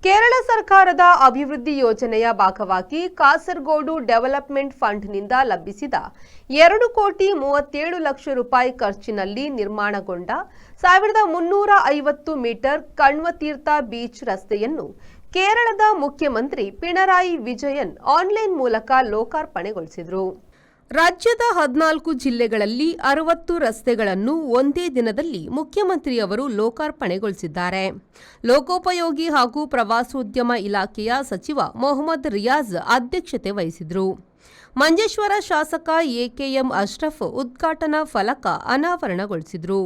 ಕೇರಳ ಸರ್ಕಾರದ ಅಭಿವೃದ್ಧಿ ಯೋಜನೆಯ ಭಾಗವಾಗಿ ಕಾಸರಗೋಡು ಡೆವಲಪ್ಮೆಂಟ್ ಫಂಡ್ನಿಂದ ಲಭಿಸಿದ 2,37,00,000 ರೂಪಾಯಿ ಖರ್ಚಿನಲ್ಲಿ ನಿರ್ಮಾಣಗೊಂಡ 1350 ಮೀಟರ್ ಕಣ್ವತೀರ್ಥ ಬೀಚ್ ರಸ್ತೆಯನ್ನು ಕೇರಳದ ಮುಖ್ಯಮಂತ್ರಿ ಪಿಣರಾಯಿ ವಿಜಯನ್ ಆನ್ಲೈನ್ ಮೂಲಕ ಲೋಕಾರ್ಪಣೆಗೊಳಿಸಿದರು. ರಾಜ್ಯದ 14 ಜಿಲ್ಲೆಗಳಲ್ಲಿ 60 ರಸ್ತೆಗಳನ್ನು ಒಂದೇ ದಿನದಲ್ಲಿ ಮುಖ್ಯಮಂತ್ರಿಯವರು ಲೋಕಾರ್ಪಣೆಗೊಳಿಸಿದ್ದಾರೆ. ಲೋಕೋಪಯೋಗಿ ಹಾಗೂ ಪ್ರವಾಸೋದ್ಯಮ ಇಲಾಖೆಯ ಸಚಿವ ಮೊಹಮ್ಮದ್ ರಿಯಾಜ್ ಅಧ್ಯಕ್ಷತೆ ವಹಿಸಿದರು. ಮಂಜೇಶ್ವರ ಶಾಸಕ ಎಕೆಎಂ ಅಶ್ರಫ್ ಉದ್ಘಾಟನಾ ಫಲಕ ಅನಾವರಣಗೊಳಿಸಿದರು.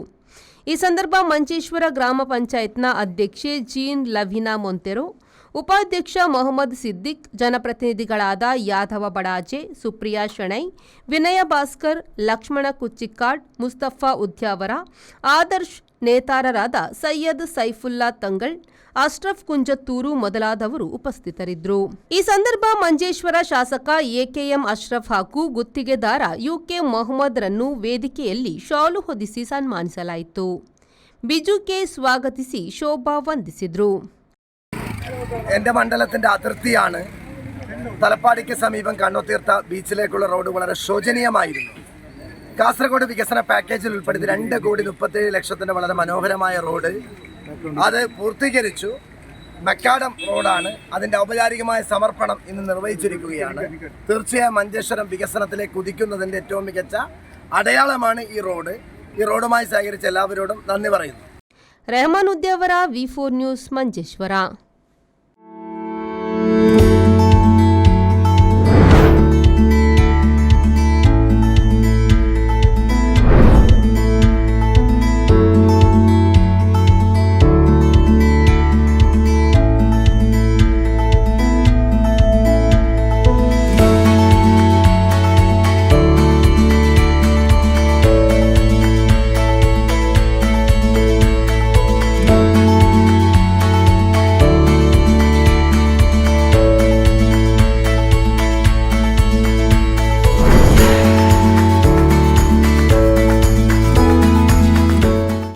ಈ ಸಂದರ್ಭ ಮಂಜೇಶ್ವರ ಗ್ರಾಮ ಪಂಚಾಯತ್ನ ಅಧ್ಯಕ್ಷೆ ಜೀನ್ ಲವಿನಾ ಮೊಂತೆರೋ, ಉಪಾಧ್ಯಕ್ಷ ಮೊಹಮ್ಮದ್ ಸಿದ್ದಿಕ್, ಜನಪ್ರತಿನಿಧಿಗಳಾದ ಯಾದವ ಬಡಾಜೆ, ಸುಪ್ರಿಯಾ ಶೆಣೈ, ವಿನಯ ಭಾಸ್ಕರ್, ಲಕ್ಷ್ಮಣ ಕುಚ್ಚಿಕ್ಕಾಡ್, ಮುಸ್ತಫಾ ಉದ್ಯಾವರ, ಆದರ್ಶ್ ನೇತಾರರಾದ ಸೈಯದ್ ಸೈಫುಲ್ಲಾ ತಂಗಳ್, ಅಶ್ರಫ್ ಕುಂಜತ್ತೂರು ಮೊದಲಾದವರು ಉಪಸ್ಥಿತರಿದ್ದರು. ಈ ಸಂದರ್ಭ ಮಂಜೇಶ್ವರ ಶಾಸಕ ಎಕೆಎಂ ಅಶ್ರಫ್ ಹಾಗೂ ಗುತ್ತಿಗೆದಾರ ಯುಕೆ ಮೊಹಮ್ಮದ್ ರನ್ನು ವೇದಿಕೆಯಲ್ಲಿ ಶಾಲು ಹೊದಿಸಿ ಸನ್ಮಾನಿಸಲಾಯಿತು. ಬಿಜುಕೆ ಸ್ವಾಗತಿಸಿ ಶೋಭಾ ವಂದಿಸಿದರು. എൻ്റെ മണ്ഡലത്തിൻ്റെ അതിർത്തിയാണ്. തലപ്പാടിക്ക് സമീപം കണ്ണുതീർത്ത ബീച്ചിലേക്കുള്ള റോഡ് വളരെ ശോചനീയമായിരുന്നു. കാസർഗോഡ് വികസന പാക്കേജിൽ ഉൾപ്പെടുത്തി 2,37,00,000 വളരെ മനോഹരമായ റോഡ് അത് പൂർത്തീകരിച്ചു. മക്കാഡം റോഡാണ്. അതിൻ്റെ ഔപചാരികമായ സമർപ്പണം ഇന്ന് നിർവഹിച്ചിരിക്കുകയാണ്. തീർച്ചയായും മഞ്ചേശ്വരം വികസനത്തിലേക്ക് കുതിക്കുന്നതിൻ്റെ ഏറ്റവും മികച്ച അടയാളമാണ് ഈ റോഡ്. ഈ റോഡുമായി സഹകരിച്ച എല്ലാവരോടും നന്ദി പറയുന്നു. Rehman Udyavara V4 news Manjeshwar.